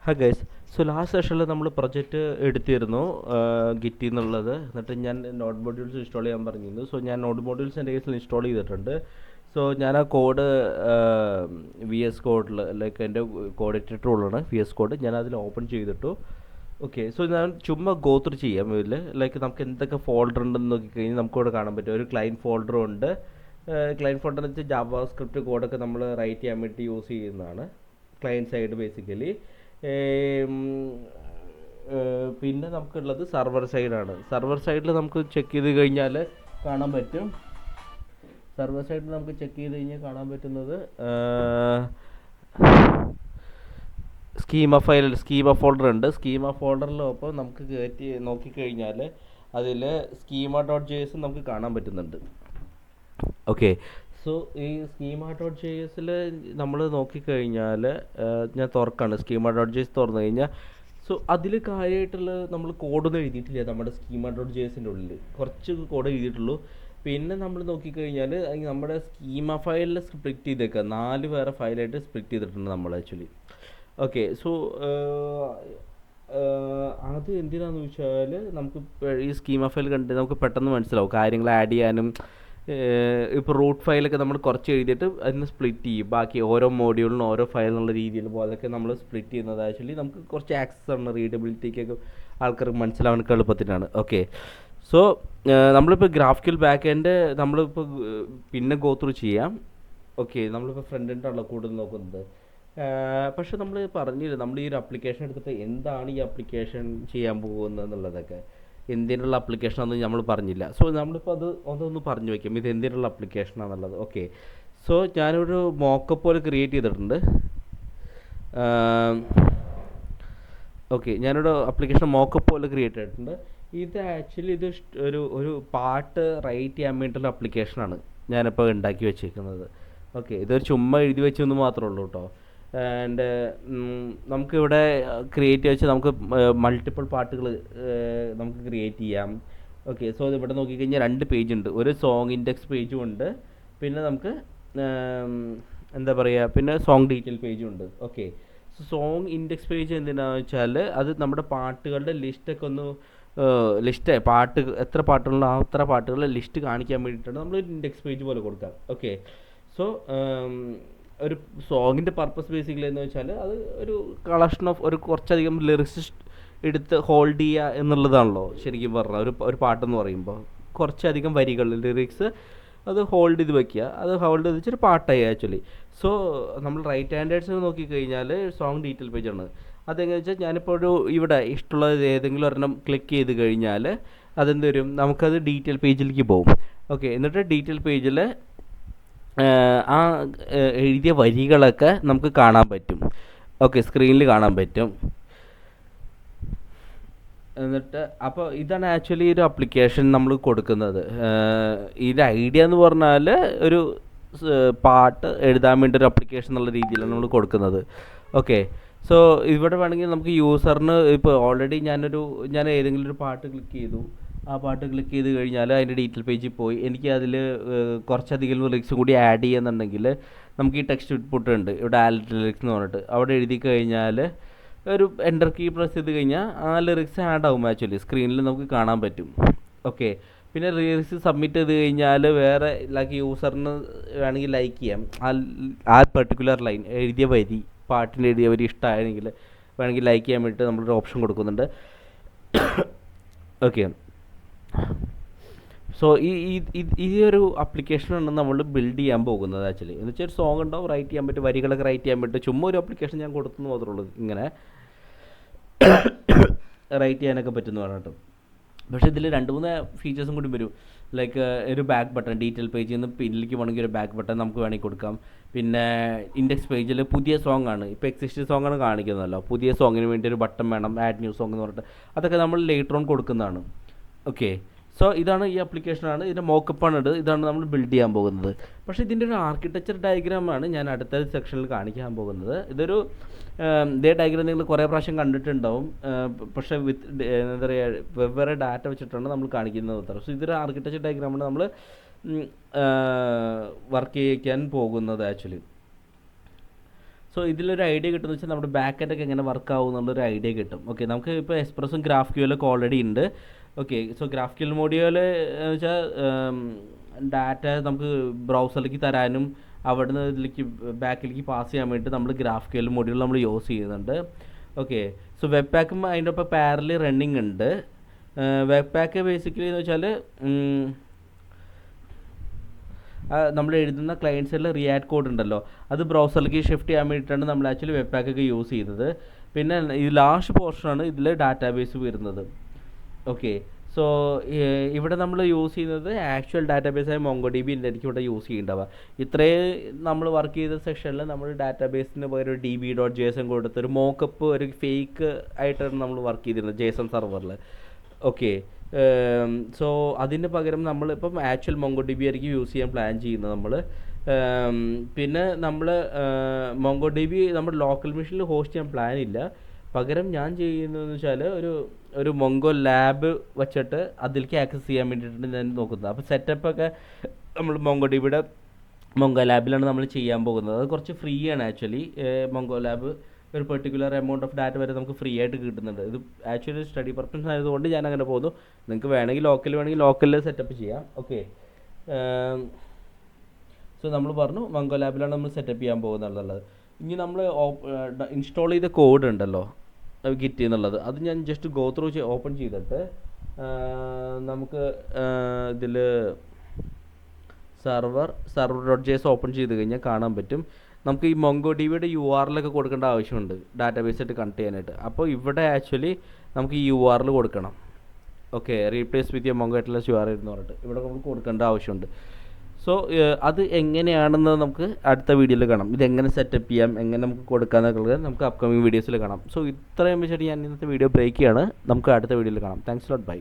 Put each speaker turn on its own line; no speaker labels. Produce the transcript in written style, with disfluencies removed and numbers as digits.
Hi guys. So last സെഷനിൽ നമ്മൾ project എടുത്തിരുന്നു ഗിറ്റിൽ നിന്നുള്ളത്. എന്നിട്ട് ഞാൻ നോഡ് മോഡ്യൂൾസ് ഇൻസ്റ്റാൾ ചെയ്യാൻ പറഞ്ഞിരുന്നു. സോ ഞാൻ നോഡ് മോഡ്യൂൾസ് എൻ്റെ കേസിൽ ഇൻസ്റ്റാൾ ചെയ്തിട്ടുണ്ട്. സോ ഞാൻ ആ കോഡ് വി എസ് കോഡിൽ ലൈക്ക് എൻ്റെ കോഡ് എഡിറ്റർ ടൂളാണ് വി എസ് കോഡ്, ഞാൻ അതിൽ ഓപ്പൺ ചെയ്തിട്ടു. ഓക്കെ, സോ ഞാൻ ചുമ്മാ ഗോ ത്രൂ ചെയ്യാം. ഇതിൽ ലൈക്ക് നമുക്ക് എന്തൊക്കെ ഫോൾഡർ ഉണ്ടെന്ന് നോക്കിക്കഴിഞ്ഞാൽ നമുക്കിവിടെ കാണാൻ പറ്റും. ഒരു ക്ലൈൻറ്റ് ഫോൾഡറും ഉണ്ട്. ക്ലൈൻറ്റ് ഫോൾഡർ എന്ന് വെച്ചാൽ ജാവാ സ്ക്രിപ്റ്റ് കോഡൊക്കെ നമ്മൾ റൈറ്റ് ചെയ്യാൻ വേണ്ടി യൂസ് ചെയ്യുന്നതാണ്, ക്ലയൻറ്റ് സൈഡ് ബേസിക്കലി. പിന്നെ നമുക്കുള്ളത് സർവർ സൈഡാണ്. സർവർ സൈഡിൽ നമുക്ക് ചെക്ക് ചെയ്ത് കഴിഞ്ഞാൽ കാണാൻ പറ്റും. സർവർ സൈഡിൽ നമുക്ക് ചെക്ക് ചെയ്ത് കഴിഞ്ഞാൽ കാണാൻ പറ്റുന്നത് സ്കീമ ഫോൾഡർ ഉണ്ട്. സ്കീമ ഫോൾഡറിലൊപ്പം നമുക്ക് കയറ്റി നോക്കിക്കഴിഞ്ഞാൽ അതിൽ സ്കീമ ഡോട്ട് ജെ എസ് നമുക്ക് കാണാൻ പറ്റുന്നുണ്ട്. ഓക്കെ, സോ ഈ സ്കീമ ഡോട്ട് ജെ എസിൽ നമ്മൾ നോക്കിക്കഴിഞ്ഞാൽ ഞാൻ തുറക്കാണ്. സ്കീമ ഡോട്ട് ജെ എസ് തുറന്നു കഴിഞ്ഞാൽ സോ അതിൽ കാര്യമായിട്ടുള്ള നമ്മൾ കോഡൊന്നും എഴുതിയിട്ടില്ല. നമ്മുടെ സ്കീമ ഡോട്ട് ജെ എസിൻ്റെ ഉള്ളിൽ കുറച്ച് കോഡ് എഴുതിയിട്ടുള്ളൂ. പിന്നെ നമ്മൾ നോക്കിക്കഴിഞ്ഞാൽ നമ്മുടെ സ്കീമ ഫയലിൽ സ്പ്ലിറ്റ് ചെയ്തേക്കുക, 4 വേറെ ഫയലായിട്ട് സ്പ്ലിറ്റ് ചെയ്തിട്ടുണ്ട് നമ്മൾ ആക്ച്വലി. ഓക്കെ, സോ അത് എന്തിനാണെന്ന് വെച്ചാൽ നമുക്ക് ഈ സ്കീമ ഫയൽ കണ്ട് നമുക്ക് പെട്ടെന്ന് മനസ്സിലാവും കാര്യങ്ങൾ ആഡ് ചെയ്യാനും. ഇപ്പോൾ റൂട്ട് ഫയലൊക്കെ നമ്മൾ കുറച്ച് എഴുതിയിട്ട് അതിന് സ്പ്ലിറ്റ് ചെയ്യും, ബാക്കി ഓരോ മോഡ്യൂളിനും ഓരോ ഫയൽ എന്നുള്ള രീതിയിൽ പോലൊക്കെ നമ്മൾ സ്പ്ലിറ്റ് ചെയ്യുന്നത് ആക്ച്വലി നമുക്ക് കുറച്ച് ആക്സസ് ആണ്, റീഡബിലിറ്റിക്കൊക്കെ ആൾക്കാർക്ക് മനസ്സിലാവാനൊക്കെ എളുപ്പത്തിനാണ്. ഓക്കെ, സോ നമ്മളിപ്പോൾ ഗ്രാഫിക്കൽ ബാക്ക് എൻഡ് നമ്മളിപ്പോൾ പിന്നെ ഗോ ത്രൂ ചെയ്യാം. ഓക്കെ, നമ്മളിപ്പോൾ ഫ്രണ്ട് എൻഡാണല്ലോ കൂടുതൽ നോക്കുന്നത്. പക്ഷെ നമ്മൾ പറഞ്ഞില്ല നമ്മൾ ഈ ഒരു ആപ്ലിക്കേഷൻ എടുത്തിട്ട് എന്താണ് ഈ ആപ്ലിക്കേഷൻ ചെയ്യാൻ പോകുന്നത് എന്നുള്ളതൊക്കെ, എന്തിനുള്ള ആപ്ലിക്കേഷനാണെന്ന് നമ്മൾ പറഞ്ഞില്ല. സോ നമ്മളിപ്പോൾ അതൊന്ന് പറഞ്ഞു വയ്ക്കാം, ഇത് എന്തിനുള്ള ആപ്ലിക്കേഷനാണെന്നുള്ളത്. ഓക്കെ, സോ ഞാനൊരു മോക്കപ്പ് പോലെ ക്രിയേറ്റ് ചെയ്തിട്ടുണ്ട്. ഓക്കെ, ഞാനൊരു ആപ്ലിക്കേഷൻ മോക്കപ്പ് പോലെ ക്രിയേറ്റ് ചെയ്തിട്ടുണ്ട്. ഇത് ആക്ച്വലി ഇത് ഒരു പാട്ട് റൈറ്റ് ചെയ്യാൻ വേണ്ടിയിട്ടുള്ള ആപ്ലിക്കേഷനാണ് ഞാനിപ്പോൾ ഉണ്ടാക്കി വെച്ചേക്കുന്നത്. ഓക്കെ, ഇതൊരു ചുമ്മാ എഴുതി വെച്ചെന്ന് മാത്രമേ ഉള്ളൂ കേട്ടോ. ആൻഡ് നമുക്കിവിടെ ക്രിയേറ്റ് വെച്ച് നമുക്ക് മൾട്ടിപ്പിൾ പാട്ടുകൾ നമുക്ക് ക്രിയേറ്റ് ചെയ്യാം. ഓക്കെ, സോ ഇവിടെ നോക്കിക്കഴിഞ്ഞാൽ 2 പേജ് ഉണ്ട്. ഒരു സോങ് ഇൻഡെക്സ് പേജും ഉണ്ട്, പിന്നെ നമുക്ക് എന്താ പറയുക, പിന്നെ സോങ് ഡീറ്റെയിൽ പേജും ഉണ്ട്. Okay, so song index page എന്തിനാണെന്ന് വെച്ചാൽ അത് നമ്മുടെ പാട്ടുകളുടെ ലിസ്റ്റൊക്കെ ഒന്ന് പാട്ട് എത്ര പാട്ടുകളോ അത്ര പാട്ടുകളുടെ ലിസ്റ്റ് കാണിക്കാൻ വേണ്ടിയിട്ടാണ് നമ്മൾ ഇൻഡെക്സ് പേജ് പോലെ കൊടുക്കുക. ഓക്കെ, സോ ഒരു സോങ്ങിൻ്റെ പർപ്പസ് ബേസിക്കലി എന്ന് വെച്ചാൽ അത് ഒരു കളക്ഷൻ ഓഫ് കുറച്ചധികം ലിറിക്സ് എടുത്ത് ഹോൾഡ് ചെയ്യുക എന്നുള്ളതാണല്ലോ ശരിക്കും പറഞ്ഞാൽ ഒരു പാട്ടെന്ന് പറയുമ്പോൾ. കുറച്ചധികം വരികൾ ലിറിക്സ് അത് ഹോൾഡ് ചെയ്ത് വയ്ക്കുക, അത് ഹോൾഡ് ചെയ്ത് വെച്ചൊരു പാട്ടായി ആക്ച്വലി. സോ നമ്മൾ റൈറ്റ് ഹാൻഡേഴ്സ് നോക്കിക്കഴിഞ്ഞാൽ സോങ് ഡീറ്റെയിൽ പേജാണ്. അതെങ്ങനെ വെച്ചാൽ ഞാനിപ്പോൾ ഇവിടെ ഇഷ്ടമുള്ള ഏതെങ്കിലും ഒരെണ്ണം ക്ലിക്ക് ചെയ്ത് കഴിഞ്ഞാൽ അതെന്ത് വരും, നമുക്കത് ഡീറ്റെയിൽ പേജിലേക്ക് പോകും. ഓക്കെ, എന്നിട്ട് ഡീറ്റെയിൽ പേജിൽ ആ എഴുതിയ വരികളൊക്കെ നമുക്ക് കാണാൻ പറ്റും. ഓക്കെ, സ്ക്രീനിൽ കാണാൻ പറ്റും. എന്നിട്ട് അപ്പോൾ ഇതാണ് ആക്ച്വലി ഒരു ആപ്ലിക്കേഷൻ നമ്മൾ കൊടുക്കുന്നത്. ഇതിൻ്റെ ഐഡിയ എന്ന് പറഞ്ഞാൽ ഒരു പാട്ട് എഴുതാൻ വേണ്ടി ഒരു ആപ്ലിക്കേഷൻ എന്നുള്ള രീതിയിലാണ് നമ്മൾ കൊടുക്കുന്നത്. ഓക്കെ, സോ ഇവിടെ വേണമെങ്കിൽ നമുക്ക് യൂസറിന് ഇപ്പോൾ ഓൾറെഡി ഞാൻ ഏതെങ്കിലും ഒരു പാട്ട് ക്ലിക്ക് ചെയ്തു, ആ പാട്ട് ക്ലിക്ക് ചെയ്ത് കഴിഞ്ഞാൽ അതിൻ്റെ ഡീറ്റെയിൽ പേജിൽ പോയി എനിക്ക് അതിൽ കുറച്ചധികം ലിറിക്സ് കൂടി ആഡ് ചെയ്യുന്നുണ്ടെങ്കിൽ നമുക്ക് ഈ ടെക്സ്റ്റ് ഇൻപുട്ട് ഉണ്ട് ഇവിടെ, ആഡ് ലിറിക്സ് എന്ന് പറഞ്ഞിട്ട് അവിടെ എഴുതി കഴിഞ്ഞാൽ ഒരു എൻ്റർ കീ പ്രസ് ചെയ്ത് കഴിഞ്ഞാൽ ആ ലിറിക്സ് ആഡ് ആവും ആക്ച്വലി സ്ക്രീനിൽ നമുക്ക് കാണാൻ പറ്റും. ഓക്കെ, പിന്നെ ലിറിക്സ് സബ്മിറ്റ് ചെയ്ത് കഴിഞ്ഞാൽ വേറെ യൂസറിന് വേണമെങ്കിൽ ലൈക്ക് ചെയ്യാം. ആ പെർട്ടിക്കുലർ ലൈൻ എഴുതിയ വരി, പാട്ടിൻ്റെ എഴുതിയ വരി ഇഷ്ടമായെങ്കിൽ വേണമെങ്കിൽ ലൈക്ക് ചെയ്യാൻ വേണ്ടിയിട്ട് നമ്മളൊരു ഓപ്ഷൻ കൊടുക്കുന്നുണ്ട്. ഓക്കെ, സോ ഈ ഒരു ആപ്ലിക്കേഷനാണ് നമ്മൾ ബിൽഡ് ചെയ്യാൻ പോകുന്നത് ആക്ച്വലി. എന്ന് വെച്ചാൽ ഒരു സോങ് ഉണ്ടാവും, റൈറ്റ് ചെയ്യാൻ പറ്റും, വരികളൊക്കെ റൈറ്റ് ചെയ്യാൻ പറ്റും. ചുമ്മാ ഒരു ആപ്ലിക്കേഷൻ ഞാൻ കൊടുത്തെന്ന് മാത്രമേ ഉള്ളൂ, ഇങ്ങനെ റൈറ്റ് ചെയ്യാനൊക്കെ പറ്റുമെന്ന് പറഞ്ഞിട്ട്. പക്ഷേ ഇതിൽ 2-3 ഫീച്ചേഴ്സും കൂടി വരും. ലൈക്ക് ഒരു ബാക്ക് ബട്ടൺ, ഡീറ്റെയിൽ പേജിൽ നിന്ന് പിന്നിലേക്ക് വേണമെങ്കിൽ ഒരു ബാക്ക് ബട്ടൺ നമുക്ക് വേണമെങ്കിൽ കൊടുക്കാം. പിന്നെ ഇൻഡെക്സ് പേജിൽ പുതിയ സോങ് ആണ്, ഇപ്പോൾ എക്സിസ്റ്റിംഗ് സോങ് ആണ് കാണിക്കുന്നതല്ലോ, പുതിയ സോങ്ങിന് വേണ്ടി ഒരു ബട്ടൺ വേണം, ആഡ് ന്യൂ സോങ് എന്ന് പറഞ്ഞിട്ട്. അതൊക്കെ നമ്മൾ ലേറ്റർ ഓൺ കൊടുക്കുന്നതാണ്. ഓക്കെ, സോ ഇതാണ് ഈ ആപ്ലിക്കേഷനാണ്, ഇതിൻ്റെ മോക്കപ്പാണ് ഇതാണ് നമ്മൾ ബിൽഡ് ചെയ്യാൻ പോകുന്നത്. പക്ഷേ ഇതിൻ്റെ ഒരു ആർക്കിടെക്ചർ ഡയഗ്രാമാണ് ഞാൻ അടുത്ത സെക്ഷനിൽ കാണിക്കാൻ പോകുന്നത്. ഇതേ ഡയഗ്രാം നിങ്ങൾ കുറേ പ്രാവശ്യം കണ്ടിട്ടുണ്ടാവും, പക്ഷേ എന്താ പറയുക വെവ്വേറെ ഡാറ്റ വെച്ചിട്ടാണ് നമ്മൾ കാണിക്കുന്നത് ഉത്തരം. സോ ഇതൊരു ആർക്കിടെക്ചർ ഡയഗ്രാമാണ് നമ്മൾ വർക്ക് ചെയ്യിക്കാൻ പോകുന്നത് ആക്ച്വലി. സോ ഇതിലൊരു ഐഡിയ കിട്ടുമെന്ന് വെച്ചാൽ നമ്മുടെ ബാക്ക് എൻഡ് ഒക്കെ എങ്ങനെ വർക്ക് ആവും എന്നുള്ളൊരു ഐഡിയ കിട്ടും. ഓക്കെ, നമുക്ക് ഇപ്പോൾ എക്സ്പ്രസ്സും ഗ്രാഫ്ക്യൂലൊക്കെ ഓൾറെഡി ഉണ്ട്. ഓക്കെ, സോ ഗ്രാഫ്ക്യൂൽ മോഡ്യൂൾ എന്ന് വെച്ചാൽ ഡാറ്റ നമുക്ക് ബ്രൗസറിലേക്ക് തരാനും അവിടുന്ന് ഇതിലേക്ക് ബാക്കിലേക്ക് പാസ് ചെയ്യാൻ വേണ്ടിയിട്ട് നമ്മൾ ഗ്രാഫ്ക്യൂൽ മോഡ്യൂൾ നമ്മൾ യൂസ് ചെയ്യുന്നുണ്ട്. ഓക്കെ, സോ വെബ് പാക്കും അതിൻ്റെ ഒപ്പം പാരലി റണ്ണിങ് ഉണ്ട്. വെബ് പാക്ക് ബേസിക്കലി എന്ന് വെച്ചാൽ നമ്മൾ എഴുതുന്ന ക്ലയൻറ്റ് സൈഡിൽ റിയാക്ട് കോഡ് ഉണ്ടല്ലോ, അത് ബ്രൗസറിലേക്ക് ഷിഫ്റ്റ് ചെയ്യാൻ വേണ്ടിയിട്ടാണ് നമ്മൾ ആക്ച്വലി വെബ് പാക്കൊക്കെ യൂസ് ചെയ്യുന്നത്. പിന്നെ ഈ ലാസ്റ്റ് പോർഷനാണ് ഇതിൽ ഡാറ്റാബേസ് വരുന്നത്. ഓക്കെ, സോ ഇവിടെ നമ്മൾ യൂസ് ചെയ്യുന്നത് ആക്ച്വൽ ഡാറ്റാബേസായ MongoDB ആയിരിക്കും ഇവിടെ യൂസ് ചെയ്യേണ്ടവ. ഇത്രയും നമ്മൾ വർക്ക് ചെയ്ത സെക്ഷനിൽ നമ്മൾ ഡാറ്റാബേസിന് പോയി ഒരു db.json കൊടുത്ത് ഒരു മോക്കപ്പ്, ഒരു ഫേക്ക് ആയിട്ടാണ് നമ്മൾ വർക്ക് ചെയ്തിരുന്നത് JSON സെർവറിൽ. ഓക്കെ, സോ അതിന് പകരം നമ്മളിപ്പം ആക്ച്വൽ MongoDB ആയിരിക്കും യൂസ് ചെയ്യാൻ പ്ലാൻ ചെയ്യുന്നത് നമ്മൾ. പിന്നെ നമ്മൾ MongoDB നമ്മുടെ ലോക്കൽ മെഷീനിൽ ഹോസ്റ്റ് ചെയ്യാൻ പ്ലാൻ ഇല്ല. പകരം ഞാൻ ചെയ്യുന്നതെന്ന് വെച്ചാൽ ഒരു മൊങ്കോ ലാബ് വെച്ചിട്ട് അതിലേക്ക് ആക്സസ് ചെയ്യാൻ വേണ്ടിയിട്ടാണ് ഞാൻ നോക്കുന്നത്. അപ്പോൾ സെറ്റപ്പൊക്കെ നമ്മൾ MongoDBയുടെ മൊങ്കോ ലാബിലാണ് നമ്മൾ ചെയ്യാൻ പോകുന്നത്. അത് കുറച്ച് ഫ്രീ ആണ് ആക്ച്വലി. മൊങ്കോ ലാബ് ഒരു പെർട്ടിക്കുലർ എമൗണ്ട് ഓഫ് ഡാറ്റ വരെ നമുക്ക് ഫ്രീ ആയിട്ട് കിട്ടുന്നുണ്ട്. ഇത് ആക്ച്വലി സ്റ്റഡി പർപ്പസ് ആയതുകൊണ്ട് ഞാൻ അങ്ങനെ പോകുന്നു. നിങ്ങൾക്ക് വേണമെങ്കിൽ ലോക്കലിൽ സെറ്റപ്പ് ചെയ്യാം. ഓക്കെ, സോ നമ്മൾ പറഞ്ഞു മൊങ്കോ ലാബിലാണ് നമ്മൾ സെറ്റപ്പ് ചെയ്യാൻ പോകുന്നുള്ളത്. ഇനി നമ്മൾ ഇൻസ്റ്റാൾ ചെയ്ത കോഡ് ഉണ്ടല്ലോ ഗിറ്റ് എന്നുള്ളത്, അത് ഞാൻ ജസ്റ്റ് ഗോ ത്രൂ ഓപ്പൺ ചെയ്തിട്ട് നമുക്ക് ഇതിൽ server.js ഓപ്പൺ ചെയ്ത് കഴിഞ്ഞാൽ കാണാൻ പറ്റും. നമുക്ക് ഈ MongoDBയുടെ URL ഒക്കെ കൊടുക്കേണ്ട ആവശ്യമുണ്ട് ഡാറ്റാബേസായിട്ട് കണക്ട് ചെയ്യാനായിട്ട്. അപ്പോൾ ഇവിടെ ആക്ച്വലി നമുക്ക് ഈ URL കൊടുക്കണം. ഓക്കെ, റീപ്ലേസ് വിത്ത് Mongo ATLAS URL എന്ന് പറഞ്ഞിട്ട് ഇവിടെ നമുക്ക് കൊടുക്കേണ്ട ആവശ്യമുണ്ട്. സോ അത് എങ്ങനെയാണെന്ന് നമുക്ക് അടുത്ത വീഡിയോയിൽ കാണാം. ഇതെങ്ങനെ സെറ്റപ്പ് ചെയ്യാം, എങ്ങനെ നമുക്ക് കൊടുക്കാമെന്നൊക്കെ നമുക്ക് അപ്കമിങ് വീഡിയോസിൽ കാണാം. സോ ഇത്രയും വെച്ചിട്ട് ഞാൻ ഇന്നത്തെ വീഡിയോ ബ്രേക്ക് ചെയ്യാണ്. നമുക്ക് അടുത്ത വീഡിയോയിൽ കാണാം. Thanks lot, by.